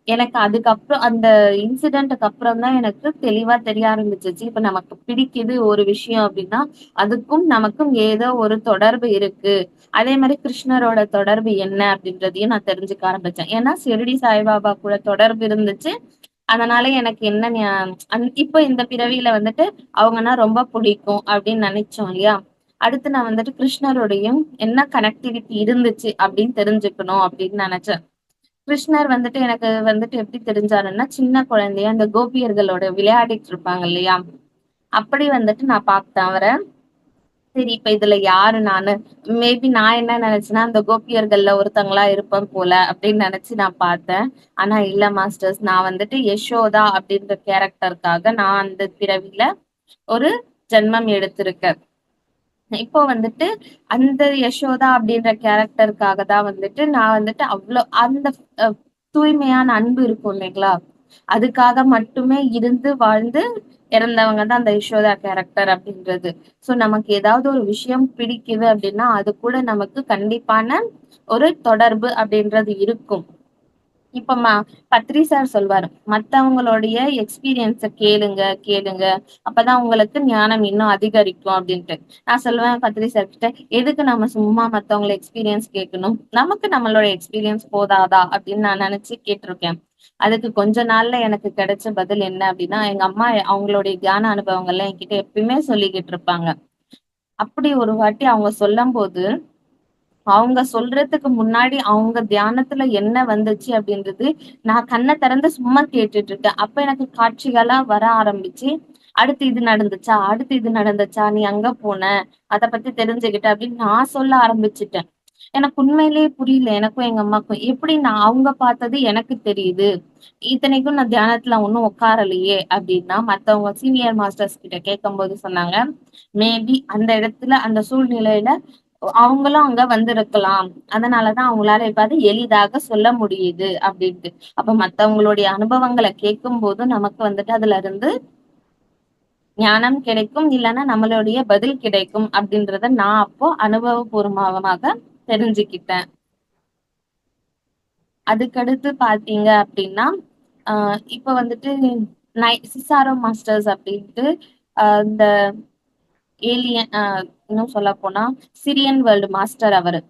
எனக்கு அதுக்கப்புறம் அந்த இன்சிடென்ட்க்கு அப்புறம் தான் எனக்கு தெளிவா தெரிய ஆரம்பிச்சுச்சு. இப்ப நமக்கு பிடிக்குது ஒரு விஷயம் அப்டின்னா, அதுக்கும் நமக்கும் ஏதோ ஒரு தொடர்பு இருக்கு. அதே மாரி கிருஷ்ணரோட தொடர்பு என்ன அப்டின்றதையும் நான் தெரிஞ்சுக்க ஆரம்பிச்சேன். ஏன்னா ஷிரடி சாய்பாபா கூட தொடர்பு இருந்துச்சு. அதனால எனக்கு என்ன இப்ப இந்த பிறவியில வந்துட்டு அவங்கன்னா ரொம்ப பிடிக்கும் அப்டின்னு நெனைச்சோம் இல்லையா? அடுத்து நான் வந்துட்டு கிருஷ்ணரோடையும் என்ன கனெக்டிவிட்டி இருந்துச்சு அப்டின்னு தெரிஞ்சுக்கணும் அப்டின்னு நெனச்சேன். கிருஷ்ணர் வந்துட்டு எனக்கு வந்துட்டு எப்படி தெரிஞ்சாருன்னா, சின்ன குழந்தையா அந்த கோபியர்களோட விளையாடிட்டு இருப்பாங்க இல்லையா? அப்படி வந்துட்டு நான் பார்த்தேன் அவர. சரி, இப்ப இதுல யாரு நானு? மேபி நான் என்ன நெனச்சேன்னா, அந்த கோபியர்கள்ல ஒருத்தங்களா இருப்பேன் போல அப்படின்னு நெனச்சு நான் பார்த்தேன். ஆனா இல்ல மாஸ்டர்ஸ். நான் வந்துட்டு யசோதா அப்படின்ற கேரக்டருக்காக நான் அந்த பிறவில ஒரு ஜென்மம் எடுத்திருக்கேன். இப்போ வந்துட்டு அந்த யசோதா அப்படின்ற கேரக்டருக்காக தான் வந்துட்டு நான் வந்துட்டு அந்த அ தூய்மையான அன்பு இருக்கும் இல்லைங்களா? அதுக்காக மட்டுமே இருந்து வாழ்ந்து இறந்தவங்க தான் அந்த யசோதா கேரக்டர் அப்படின்றது. சோ நமக்கு ஏதாவது ஒரு விஷயம் பிடிக்குது அப்படின்னா, அது கூட நமக்கு கண்டிப்பான ஒரு தொடர்பு அப்படின்றது இருக்கும். இப்ப பத்ரி சார் சொல்வாரு. மத்தவங்களுடைய எக்ஸ்பீரியன்ஸ கேளுங்க, கேளுங்க. அப்பதான் உங்களுக்கு ஞானம் இன்னும் அதிகரிக்கும் அப்டின்ட்டு. நான் சொல்லுவேன் பத்ரி சார் கிட்ட, "எதுக்கு நம்ம சும்மா மத்தவங்கள எக்ஸ்பீரியன்ஸ் கேட்கணும்? நமக்கு நம்மளோட எக்ஸ்பீரியன்ஸ் போதாதா?" அப்படின்னு நான் நெனச்சு கேட்டுருக்கேன். அதுக்கு கொஞ்ச நாள்ல எனக்கு கிடைச்ச பதில் என்ன அப்டின்னா, எங்க அம்மா அவங்களுடைய தியான அனுபவங்கள்லாம் என்கிட்ட எப்பயுமே சொல்லிக்கிட்டு இருப்பாங்க. அப்படி ஒரு வாட்டி அவங்க சொல்லம்போது அவங்க சொல்றதுக்கு முன்னாடி அவங்க தியானத்துல என்ன வந்துச்சு அப்படின்றது, நான் கண்ண திறந்து சும்மா கேட்டுட்டு இருக்கேன். அப்ப எனக்கு காட்சிகளா வர ஆரம்பிச்சு, அடுத்து இது நடந்துச்சா? அடுத்து இது நடந்துச்சா? நீ அங்க போன, அத பத்தி தெரிஞ்சுக்கிட்ட அப்படின்னு நான் சொல்ல ஆரம்பிச்சுட்டேன். எனக்கு உண்மையிலேயே புரியல. எனக்கும் எங்க அம்மாக்கும். எப்படி நான் அவங்க பார்த்தது எனக்கு தெரியுது. இத்தனைக்கும் நான் தியானத்துல ஒண்ணும் உட்காரலையே அப்படின்னா, மத்தவங்க சீனியர் மாஸ்டர்ஸ் கிட்ட கேட்கும்போது சொன்னாங்க, மேபி அந்த இடத்துல, அந்த சூழ்நிலையில அவங்களும் அங்க வந்திருக்கலாம். அதனாலதான் அவங்களால இப்ப அது எளிதாக சொல்ல முடியுது அப்படின்ட்டு. அப்ப மத்தவங்களுடைய அனுபவங்கள கேட்கும்போது நமக்கு வந்துட்டு அதுல இருந்து ஞானம் கிடைக்கும். இல்லன்னா நம்மளுடைய பதில் கிடைக்கும் அப்படின்றத நான் அப்போ அனுபவபூர்வமாக தெரிஞ்சுக்கிட்டேன். அதுக்கடுத்து பார்த்தீங்க அப்படின்னா, அ இப்ப வந்துட்டு சிசாரோ மாஸ்டர்ஸ் அப்படின்ட்டு இந்த ஏலியன் இன்னும் சொல்லப்போனா சிரியன் வேர்ல்டு மாஸ்டர் அவரு.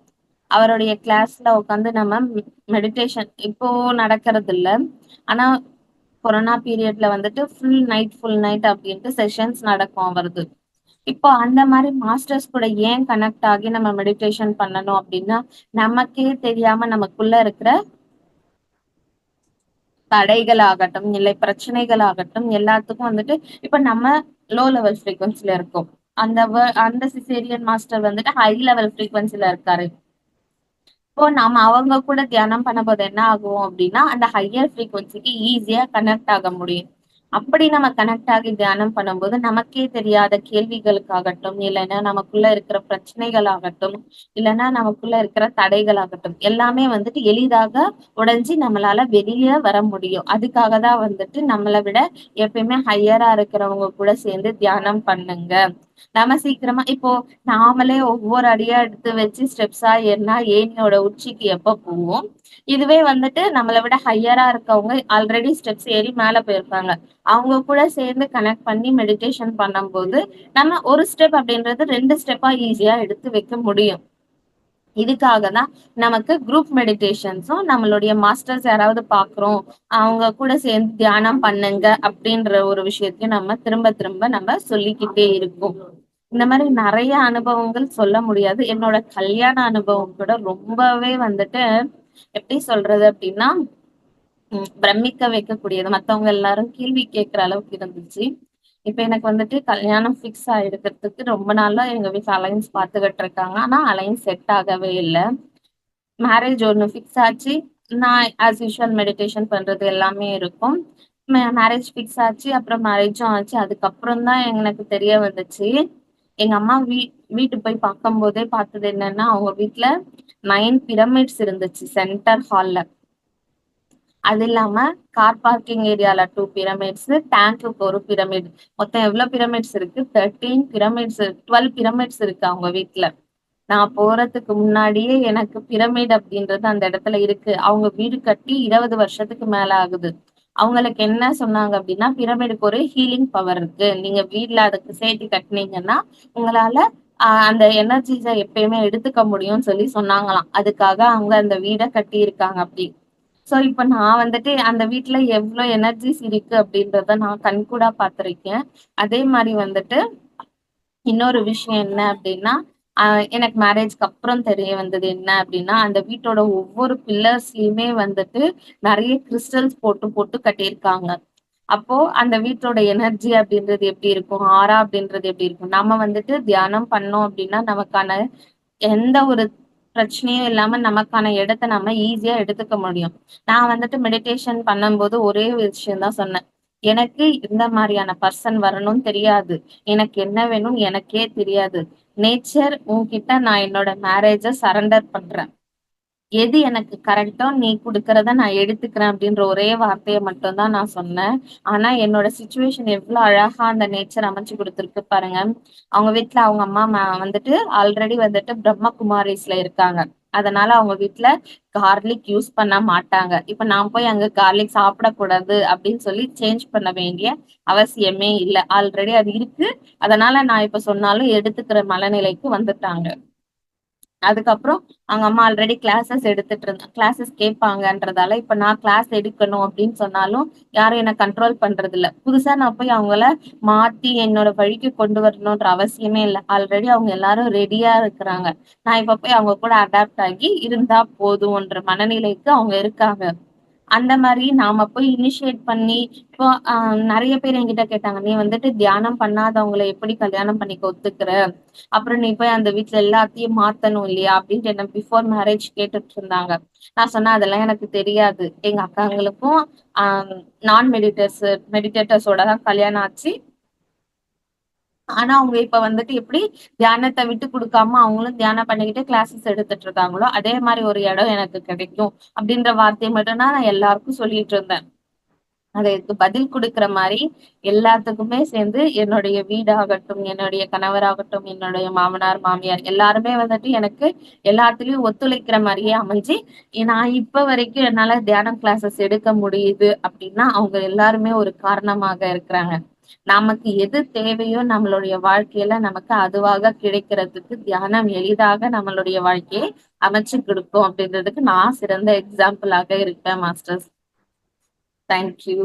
அவருடைய கிளாஸ்ல உட்காந்து நம்ம மெடிடேஷன் இப்போ நடக்கிறது இல்ல. ஆனா கொரோனா பீரியட்ல வந்துட்டு ஃபுல் நைட் அப்படின்ட்டு செஷன்ஸ் நடக்கும் அவரது. இப்போ அந்த மாரி மாஸ்டர்ஸ் கூட ஏன் கனெக்ட் ஆகி நம்ம மெடிடேஷன் பண்ணணும் அப்படின்னா, நமக்கே தெரியாம நமக்குள்ள இருக்கிற தடைகள் ஆகட்டும், இல்லை பிரச்சனைகள் ஆகட்டும், எல்லாத்துக்கும் வந்துட்டு இப்ப நம்ம லோ லெவல் ஃப்ரீக்வன்சில இருக்கோம். அந்த சிசேரியன் மாஸ்டர் வந்துட்டு ஹை லெவல் ஃப்ரீக்வன்சில இருக்காரு. இப்போ நாம அவங்க கூட தியானம் பண்ணும்போது என்ன ஆகும் அப்படின்னா, அந்த ஹையர் ஃப்ரீக்வன்சிக்கு ஈஸியா கனெக்ட் ஆக முடியும். அப்படி நம்ம கனெக்ட் ஆகி தியானம் பண்ணும்போது, நமக்கே தெரியாத கேள்விகளுக்காகட்டும், இல்லைன்னா நமக்குள்ள இருக்கிற பிரச்சனைகளாகட்டும், இல்லன்னா நமக்குள்ள இருக்கிற தடைகளாகட்டும், எல்லாமே வந்துட்டு எளிதாக உடைஞ்சு நம்மளால வெளிய வர முடியும். அதுக்காக தான் வந்துட்டு நம்மள விட எப்பயுமே ஹையரா இருக்கிறவங்க கூட சேர்ந்து தியானம் பண்ணுங்க. நம்ம சீக்கிரமா இப்போ நாமளே ஒவ்வொரு அடியா எடுத்து வச்சு ஸ்டெப்ஸா ஏறுனா ஏணியோட உச்சிக்கு எப்ப போவோம். இதுவே வந்துட்டு நம்மள விட ஹையரா இருக்கவங்க ஆல்ரெடி ஸ்டெப்ஸ் ஏறி மேல போயிருப்பாங்க. அவங்க கூட சேர்ந்து கனெக்ட் பண்ணி மெடிடேஷன் பண்ணும்போது, நம்ம ஒரு ஸ்டெப் அப்படின்றது 2 ஸ்டெப்பா ஈஸியா எடுத்து வைக்க முடியும். இதுக்காக தான் நமக்கு குரூப் மெடிடேஷன்ஸும் நம்மளுடைய மாஸ்டர்ஸ் யாராவது பார்க்குறோம், அவங்க கூட சேர்ந்து தியானம் பண்ணுங்க அப்படின்ற ஒரு விஷயத்தையும் நம்ம திரும்ப திரும்ப நம்ம சொல்லிக்கிட்டே இருக்கோம். இந்த மாரி நெறைய அனுபவங்கள் சொல்ல முடியாது. என்னோட கல்யாண அனுபவம் கூட ரொம்பவே வந்துட்டு எப்படி சொல்றது அப்படின்னா, பிரமிக்க வைக்கக்கூடியது. மத்தவங்க எல்லாரும் கேள்வி கேட்கிற அளவுக்கு இருந்துச்சு. இப்ப எனக்கு வந்துட்டு கல்யாணம் ஃபிக்ஸ் ஆயிருக்கிறதுக்கு ரொம்ப நாளா எங்க வீட்ல அலைன்ஸ் பார்த்துக்கிட்டு இருக்காங்க. ஆனா அலைன்ஸ் செட் ஆகவே இல்ல. மேரேஜ் ஒண்ணு ஃபிக்ஸ் ஆச்சு. நான் ஆஸ் யூசுவல் மெடிடேஷன் பண்றது எல்லாமே இருக்கும். மேரேஜ் ஃபிக்ஸ் ஆச்சு. அப்புறம் மேரேஜும் ஆச்சு. அதுக்கப்புறம் தான் எனக்கு தெரிய வந்துச்சு. எங்க அம்மா வீட்டுக்கு போய் பார்க்கும்போதே பார்த்தது என்னன்னா, அவங்க வீட்ல 9 பிரமிட்ஸ் இருந்துச்சு சென்டர் ஹால்ல. அது இல்லாம கார் பார்க்கிங் ஏரியால 2 பிரமிட்ஸ், டேங்க்குக்கு 1 பிரமிட். மொத்தம் எவ்வளோ பிரமிட்ஸ் இருக்கு? 13 பிரமிட்ஸ் 12 பிரமிட்ஸ் இருக்கு அவங்க வீட்ல. நான் போறதுக்கு முன்னாடியே எனக்கு பிரமிட் அப்படின்றது அந்த இடத்துல இருக்கு. அவங்க வீடு கட்டி 20 வருஷத்துக்கு மேல ஆகுது. அவங்களுக்கு என்ன சொன்னாங்க அப்படின்னா, பிரமிடுக்கு ஒரு ஹீலிங் பவர் இருக்கு. நீங்க வீட்ல அதுக்கு சேர்த்து கட்டுனீங்கன்னா, உங்களால அந்த எனர்ஜிஸ எப்பயுமே எடுத்துக்க முடியும்னு சொல்லி சொன்னாங்களாம். அதுக்காக அவங்க அந்த வீட கட்டியிருக்காங்க அப்படி. சோ, இப்ப நான் வந்துட்டு அந்த வீட்ல எவ்ளோ எனர்ஜிஸ் இருக்கு அப்படின்றத நான் கண்கூடா பார்த்திருக்கேன். அதே மாரி வந்துட்டு இன்னொரு விஷயம் என்ன அப்படின்னா, அ எனக்கு மேரேஜ்க்கு அப்புறம் தெரிய வந்தது என்ன அப்படின்னா, அந்த வீட்டோட ஒவ்வொரு பில்லர்ஸ்லயுமே வந்துட்டு நெறைய கிறிஸ்டல்ஸ் போட்டு போட்டு கட்டியிருக்காங்க. அப்போ அந்த வீட்டோட எனர்ஜி அப்படின்றது எப்படி இருக்கும், ஆறா அப்படின்றது எப்படி இருக்கும். நம்ம வந்துட்டு தியானம் பண்ணோம் அப்படின்னா நமக்கான எந்த ஒரு பிரச்சனையும் இல்லாம நமக்கான இடத்த நம்ம ஈஸியா எடுத்துக்க முடியும். நான் வந்துட்டு மெடிடேஷன் பண்ணும்போது ஒரே ஒரு விஷயம் தான் சொன்னேன். எனக்கு இந்த மாரியான பர்சன் வரணும்னு தெரியாது. எனக்கு என்ன வேணும்னு எனக்கே தெரியாது. நேச்சர் உன்கிட்ட நான் என்னோட மேரேஜ சரண்டர் பண்றேன். எது எனக்கு கரெக்ட்டோ நீ குடுக்கறத நான் எடுத்துக்கிறேன் அப்படின்ற ஒரே வார்த்தைய மட்டும் தான் நான் சொன்னேன். ஆனா என்னோட சிச்சுவேஷன் எவ்ளோ அழகா அந்த நேச்சர் அமைச்சு குடுத்திருக்கு பாருங்க. அவங்க வீட்ல அவங்க அம்மா வந்துட்டு ஆல்ரெடி வந்துட்டு பிரம்மகுமாரிஸ்ல இருக்காங்க. அதனால அவங்க வீட்ல கார்லிக் யூஸ் பண்ண மாட்டாங்க. இப்ப நான் போய் அங்க கார்லிக் சாப்பிடக்கூடாது அப்படின்னு சொல்லி சேஞ்ச் பண்ண வேண்டிய அவசியமே இல்ல. ஆல்ரெடி அது இருக்கு. அதனால நான் இப்ப சொன்னாலும் எடுத்துக்கிற மனநிலைக்கு வந்துட்டாங்க. அதுக்கப்புறம் அவங்க அம்மா ஆல்ரெடி கிளாஸஸ் கேட்பாங்கன்றதால இப்ப நான் கிளாஸ் எடுக்கணும் அப்படின்னு சொன்னாலும் யாரும் என்ன கண்ட்ரோல் பண்றது இல்ல. புதுசா நான் போய் அவங்கள மாத்தி என்னோட வழிக்கு கொண்டு வரணும்ன்ற அவசியமே இல்ல. ஆல்ரெடி அவங்க எல்லாரும் ரெடியா இருக்கிறாங்க. நான் இப்ப போய் அவங்க கூட அடாப்ட் ஆகி இருந்தா போதும்ன்ற மனநிலைக்கு அவங்க இருக்காங்க. அந்த மாரி நாம போய் இனிஷியேட் பண்ணி இப்போ நெறைய பேர் என்கிட்ட கேட்டாங்க, "நீ வந்துட்டு தியானம் பண்ணாதவங்கள எப்படி கல்யாணம் பண்ணிக்க ஒத்துக்கிற? அப்புறம் நீ போய் அந்த வீட்ல எல்லாத்தையும் மாத்தணும் இல்லையா?" அப்படின்ட்டு என்ன பிஃபோர் மேரேஜ் கேட்டுட்டு இருந்தாங்க. நான் சொன்னேன், "அதெல்லாம் எனக்கு தெரியாது. எங்க அக்காங்களுக்கும் அ மெடிடேட்டர்ஸோட தான் கல்யாணம் ஆச்சு. ஆனா, அவங்க இப்ப வந்துட்டு எப்படி தியானத்த விட்டு குடுக்காம அவங்களும் தியானம் பண்ணிக்கிட்டு கிளாஸஸ் எடுத்துட்டு இருக்காங்களோ, அதே மாரி ஒரு இடம் எனக்கு கிடைக்கும்." அப்படின்ற வார்த்தைய மட்டும் தான் நான் எல்லாருக்கும் சொல்லிட்டு இருந்தேன். அதுக்கு பதில் குடுக்குற மாரி எல்லாத்துக்குமே சேர்ந்து என்னுடைய வீடாகட்டும், என்னுடைய கணவராகட்டும், என்னுடைய மாமனார், மாமியார் எல்லாருமே வந்துட்டு எனக்கு எல்லாத்துலயும் ஒத்துழைக்கிற மாரியே அமைஞ்சு, நான் இப்ப வரைக்கும் என்னால தியானம் கிளாஸஸ் எடுக்க முடியுது அப்டின்னா, அவங்க எல்லாருமே ஒரு காரணமாக இருக்கிறாங்க. நமக்கு எது தேவையோ நம்மளுடைய வாழ்க்கையில நமக்கு அதுவாக கிடைக்கிறதுக்கு தியானம் எளிதாக நம்மளுடைய வாழ்க்கையை அமைச்சு குடுக்கும் அப்டின்றதுக்கு நான் சிறந்த எக்ஸாம்பிளாக இருப்பேன் மாஸ்டர்ஸ். Thank you.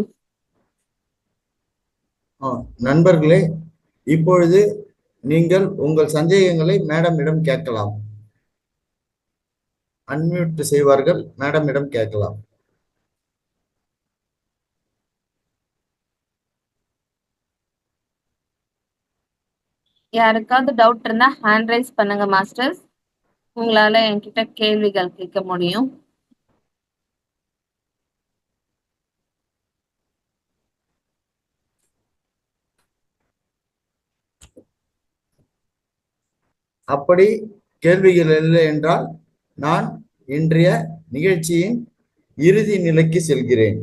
நண்பர்களே, இப்பொழுது நீங்கள் உங்கள் சந்தேகங்களை மேடமிடம் கேட்கலாம். அன்மியூட் செய்வார்கள், மேடமிடம் கேட்கலாம். யாருக்காவது டவுட் இருந்தா ஹேண்ட் ரைஸ் பண்ணுங்க மாஸ்டர்ஸ். உங்களால என்கிட்ட கேள்விகள் கேட்க முடியும். அப்படி கேள்விகள் இல்லை என்றால் நான் இன்றைய நிகழ்ச்சியின் இறுதி நிலைக்கு செல்கிறேன்.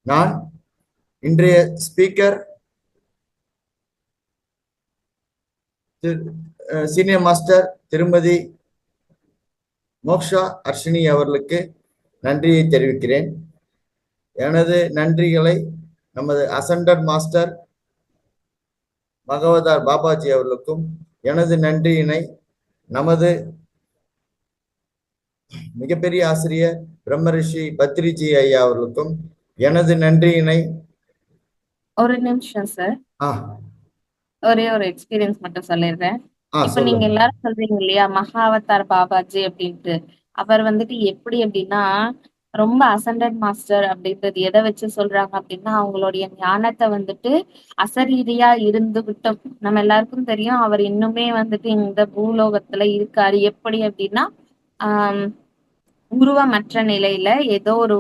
நான் இன்றைய ஸ்பீக்கர் சீனியர் மாஸ்டர் திருமதி மோக்ஷா அர்ஷினி அவர்களுக்கு நன்றியை தெரிவிக்கிறேன். எனது நன்றிகளை நமது அசண்டர் மாஸ்டர் பகவதார் பாபாஜி அவர்களுக்கும், எனது நன்றியினை நமது மிகப்பெரிய ஆசிரியர் பிரம்மரிஷி பத்ரிஜி ஐயா அவர்களுக்கும் எனது நன்றியினை. ஒரு நிமிஷம் சார், ஒரே ஒரு எக்ஸ்பீரியன்ஸ் மட்டும் சொல்லிடுறேன். இப்ப நீங்க சொல்லுங்க. எல்லாரும் சொல்றீங்க இல்லையா மகாவதார் பாபாஜி அப்படின்ட்டு, அவர் வந்துட்டு எப்படி அப்படின்னா ரொம்ப அசண்டட் மாஸ்டர் அப்படின்றது எதை வச்சு சொல்றாங்க அப்படின்னா அவங்களுடைய ஞானத்தை வந்துட்டு அசரீரியா இருந்துகிட்டும் நம்ம எல்லாருக்கும் தெரியும் அவர் இன்னுமே வந்துட்டு இந்த பூலோகத்துல இருக்காரு. எப்படி அப்படின்னா ஆஹ் உருவமற்ற நிலையில ஏதோ ஒரு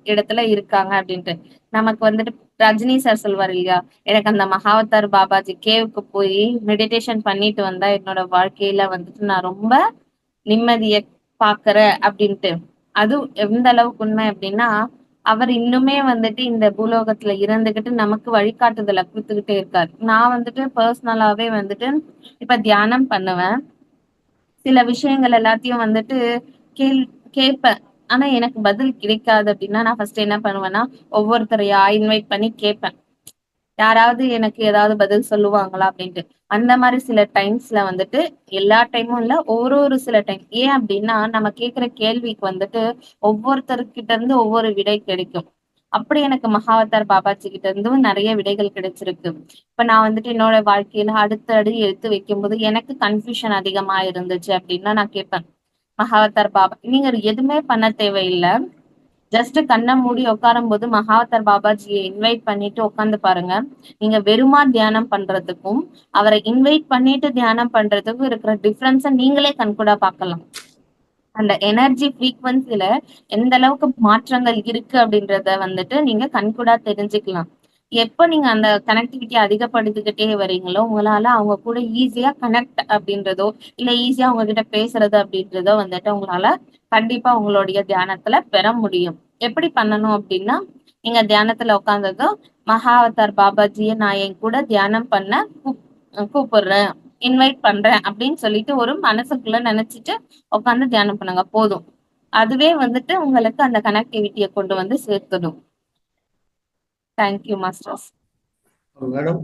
இடத்துல இருக்காங்க அப்படின்ட்டு. நமக்கு வந்துட்டு ரஜினி சார் சொல்வார் இல்லையா, எனக்கு அந்த மகாவதார் பாபாஜி கேவுக்கு போய் மெடிடேஷன் பண்ணிட்டு வந்தா என்னோட வாழ்க்கையில வந்துட்டு நான் ரொம்ப நிம்மதிய பாக்குறேன் அப்படின்ட்டு. அது எந்த அளவுக்கு உண்மை அப்படின்னா அவர் இன்னுமே வந்துட்டு இந்த பூலோகத்துல இருந்துகிட்டு நமக்கு வழிகாட்டுதலை கொடுத்துக்கிட்டே இருக்காரு. நான் வந்துட்டு பர்சனலாவே வந்துட்டு இப்ப தியானம் பண்ணுவேன். சில விஷயங்கள் எல்லாத்தையும் வந்துட்டு கேள் கேட்பேன். ஆனா எனக்கு பதில் கிடைக்காது அப்படின்னா நான் ஃபர்ஸ்ட் என்ன பண்ணுவேன்னா ஒவ்வொருத்தரையா இன்வைட் பண்ணி கேட்பேன். யாராவது எனக்கு ஏதாவது பதில் சொல்லுவாங்களா அப்படின்ட்டு. அந்த மாதிரி சில டைம்ஸ்ல வந்துட்டு எல்லா டைமும் இல்ல, ஒரு சில டைம். ஏன் அப்படின்னா நம்ம கேட்கிற கேள்விக்கு வந்துட்டு ஒவ்வொருத்தர்கிட்ட இருந்து ஒவ்வொரு விடை கிடைக்கும். அப்படி எனக்கு மகாவதார் பாபாஜி கிட்ட இருந்தும் நிறைய விடைகள் கிடைச்சிருக்கு. இப்ப நான் வந்துட்டு என்னோட வாழ்க்கையில அடுத்த அடி எடுத்து வைக்கும்போது எனக்கு கன்ஃபியூஷன் அதிகமா இருந்துச்சு அப்படின்னா நான் கேட்பேன் மகாவதார் பாபா, நீங்க எதுவுமே பண்ண தேவையில்லை. ஜஸ்ட் கண்ணை மூடி உட்காரும் போது மகாவதார் பாபாஜியை இன்வைட் பண்ணிட்டு உட்காந்து பாருங்க. நீங்க வெறுமா தியானம் பண்றதுக்கும் அவரை இன்வைட் பண்ணிட்டு தியானம் பண்றதுக்கும் இருக்கிற டிஃபரன்ஸை நீங்களே கண்கூடா பார்க்கலாம். அந்த எனர்ஜி ஃப்ரீக்வன்சில எந்த அளவுக்கு மாற்றங்கள் இருக்கு அப்படின்றத வந்துட்டு நீங்க கண்கூடா தெரிஞ்சுக்கலாம். எப்ப நீங்க அந்த கனெக்டிவிட்டி அதிகப்படுத்திக்கிட்டே வரீங்களோ உங்களால அவங்க கூட ஈஸியா கனெக்ட் அப்படின்றதோ இல்ல ஈஸியா அவங்க கிட்ட பேசுறது அப்படின்றதோ வந்துட்டு உங்களால கண்டிப்பா உங்களுடைய தியானத்துல பெற முடியும். எப்படி பண்ணணும் அப்படின்னா, நீங்க தியானத்துல உட்கார்ந்ததும் மகாவதார் பாபாஜியை நான் என் கூட தியானம் பண்ண கூப்பிடுறேன், இன்வைட் பண்றேன் அப்படின்னு சொல்லிட்டு ஒரு மனசுக்குள்ள நினைச்சிட்டு உட்காந்து தியானம் பண்ணுங்க போதும். அதுவே வந்துட்டு உங்களுக்கு அந்த கனெக்டிவிட்டியை கொண்டு வந்து சேர்த்துடும். Thank you masters. மேடம்,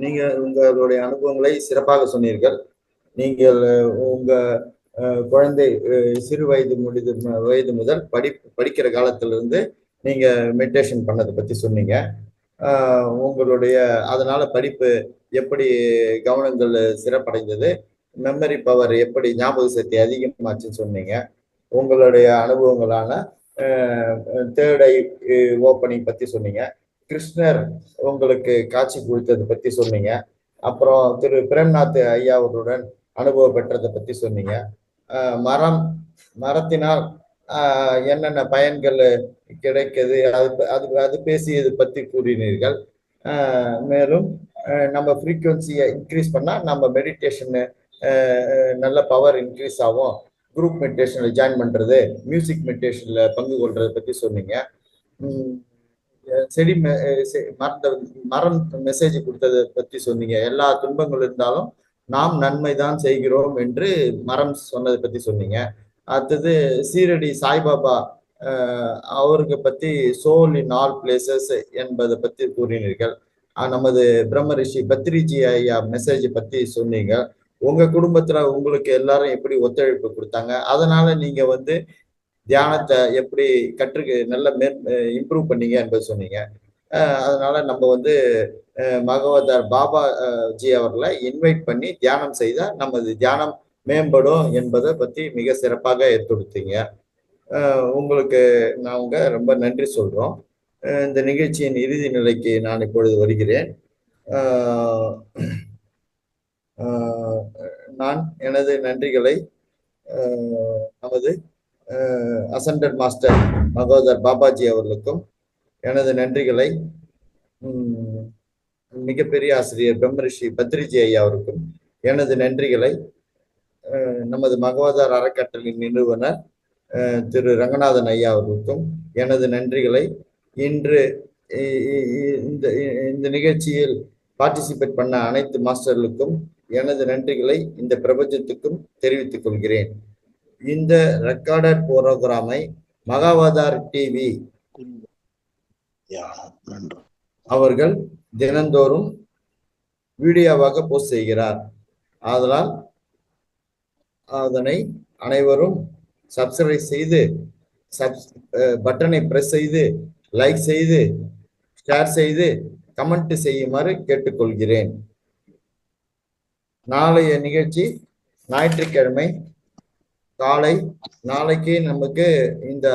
நீங்க உங்களுடைய அனுபவங்களை சிறப்பாக சொன்னீர்கள். நீங்கள் உங்க குழந்தை சிறு வயது முதல் படிக்கிற காலத்திலிருந்து நீங்க மெடிடேஷன் பண்ணதை பத்தி சொன்னீங்க. உங்களுடைய அதனால படிப்பு எப்படி கவனங்கள் சிறப்படைந்தது, மெமரி பவர் எப்படி ஞாபக சக்தி அதிகமாச்சுன்னு சொன்னீங்க. உங்களுடைய அனுபவங்களான தேர்ட் ஐ ஓப்பனிங் பத்தி சொன்னீங்க. கிருஷ்ணர் உங்களுக்கு காட்சி கொடுத்ததை பத்தி சொன்னீங்க. அப்புறம் திரு பிரேம்நாத் ஐயா அவர்களுடன் அனுபவம் பெற்றதை பத்தி சொன்னீங்க. மரத்தினால் என்னென்ன பயன்கள் கிடைக்குது அது பேசியது பத்தி கூறினீர்கள். மேலும் நம்ம ஃப்ரீக்குவன்சியை இன்க்ரீஸ் பண்ணா நம்ம மெடிடேஷன் நல்ல பவர் இன்க்ரீஸ் ஆகும். குரூப் மெடிடேஷன்ல ஜாயின் பண்றது, மியூசிக் மெடிடேஷன்ல பங்கு கொள்றதை பத்தி சொன்னீங்க. செடி மரம் மெசேஜ் கொடுத்ததை பத்தி சொன்னீங்க. எல்லா துன்பங்கள் இருந்தாலும் நாம் நன்மைதான் செய்கிறோம் என்று மரம் சொன்னதை பத்தி சொன்னீங்க. அடுத்தது சீரடி சாய்பாபா அவருக்கு பத்தி சோல் இன் ஆல் பிளேசஸ் என்பதை பத்தி கூறினீர்கள். நமது பிரம்ம ரிஷி பத்ரிஜி ஐயா மெசேஜ் பத்தி சொன்னீங்க. உங்க குடும்பத்துல உங்களுக்கு எல்லாரும் எப்படி ஒத்துழைப்பு கொடுத்தாங்க, அதனால நீங்க தியானத்தை எப்படி நல்ல இம்ப்ரூவ் பண்ணீங்க என்பது சொன்னீங்க. அதனால நம்ம மகவதார் பாபா ஜி அவர்களை இன்வைட் பண்ணி தியானம் செய்தா நமது தியானம் மேம்படும் என்பதை பத்தி மிக சிறப்பாக எடுத்துடுத்தீங்க. உங்களுக்கு நாங்க ரொம்ப நன்றி சொல்றோம். இந்த நிகழ்ச்சியின் இறுதி நிலைக்கு நான் இப்பொழுது வருகிறேன். நான் எனது நன்றிகளை நமது அசண்டட் மாஸ்டர் மகோதர் பாபாஜி அவர்களுக்கும், எனது நன்றிகளை மிகப்பெரிய ஆசிரியர் பிரம்மரிஷி பத்ரிஜி ஐயா அவருக்கும், எனது நன்றிகளை நமது மகோதர் அறக்கட்டளையின் நிறுவனர் திரு ரங்கநாதன் ஐயா அவர்களுக்கும், எனது நன்றிகளை இன்று இந்த நிகழ்ச்சியில் பார்ட்டிசிபேட் பண்ண அனைத்து மாஸ்டர்களுக்கும் எனது நன்றிகளை இந்த பிரபஞ்சத்துக்கும் தெரிவித்துக் கொள்கிறேன். இந்த ரெக்கார்டட் புரோகிராமை மகாவதார் டிவி அவர்கள் தினந்தோறும் வீடியோவாக போஸ்ட் செய்கிறார். ஆதலால் அதனை அனைவரும் சப்ஸ்கிரைப் செய்து பட்டனை பிரஸ் செய்து லைக் செய்து ஷேர் செய்து கமெண்ட் செய்யுமாறு கேட்டுக்கொள்கிறேன். நாளைய நிகழ்ச்சி ஞாயிற்றுக்கிழமை காலை. நாளைக்கு நமக்கு இந்த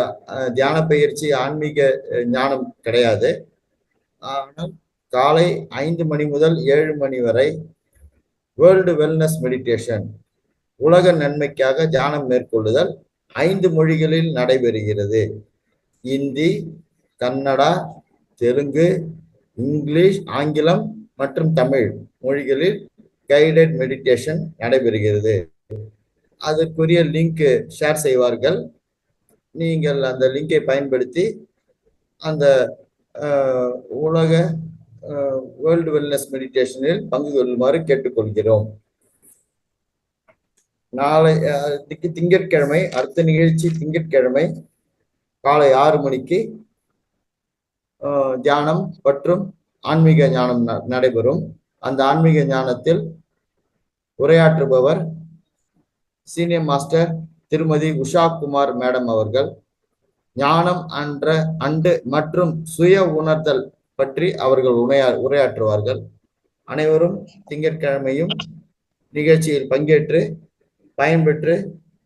தியான பயிற்சி ஆன்மீக ஞானம் கிடையாது. ஆனால் காலை 5 மணி முதல் 7 மணி வரை வேர்ல்டு வெல்னஸ் மெடிடேஷன், உலக நன்மைக்காக தியானம் மேற்கொள்ளுதல் 5 மொழிகளில் நடைபெறுகிறது. இந்தி, கன்னடா, தெலுங்கு, இங்கிலீஷ், ஆங்கிலம் மற்றும் தமிழ் மொழிகளில் கைடட் மெடிடேஷன் நடைபெறுகிறது. அதற்குரிய லிங்க் ஷேர் செய்வார்கள். நீங்கள் அந்த லிங்கை பயன்படுத்தி அந்த உலக வேர்ல்டு வெல்னஸ் மெடிடேஷனில் பங்கு கொள்ளுமாறு கேட்டுக்கொள்கிறோம். நாளை திங்கட்கிழமை அடுத்த நிகழ்ச்சி திங்கட்கிழமை காலை 6 மணிக்கு தியானம் மற்றும் ஆன்மீக ஞானம் நடைபெறும். அந்த ஆன்மீக ஞானத்தில் உரையாற்றுபவர் சீனியர் மாஸ்டர் திருமதி உஷா குமார் மேடம் அவர்கள். ஞானம் அண்டு மற்றும் சுய உணர்தல் பற்றி அவர்கள் உரையாற்றுவார்கள். அனைவரும் திங்கட்கிழமையும் நிகழ்ச்சியில் பங்கேற்று பயன்பெற்று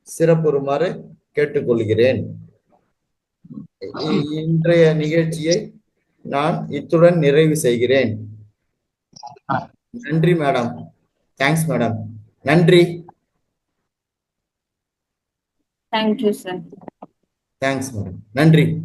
சிறப்புறுமாறு கேட்டுக்கொள்கிறேன். இன்றைய நிகழ்ச்சியை நான் இத்துடன் நிறைவு செய்கிறேன். நன்றி மேடம். Thanks madam. நன்றி. Thank you sir. Thanks madam. நன்றி.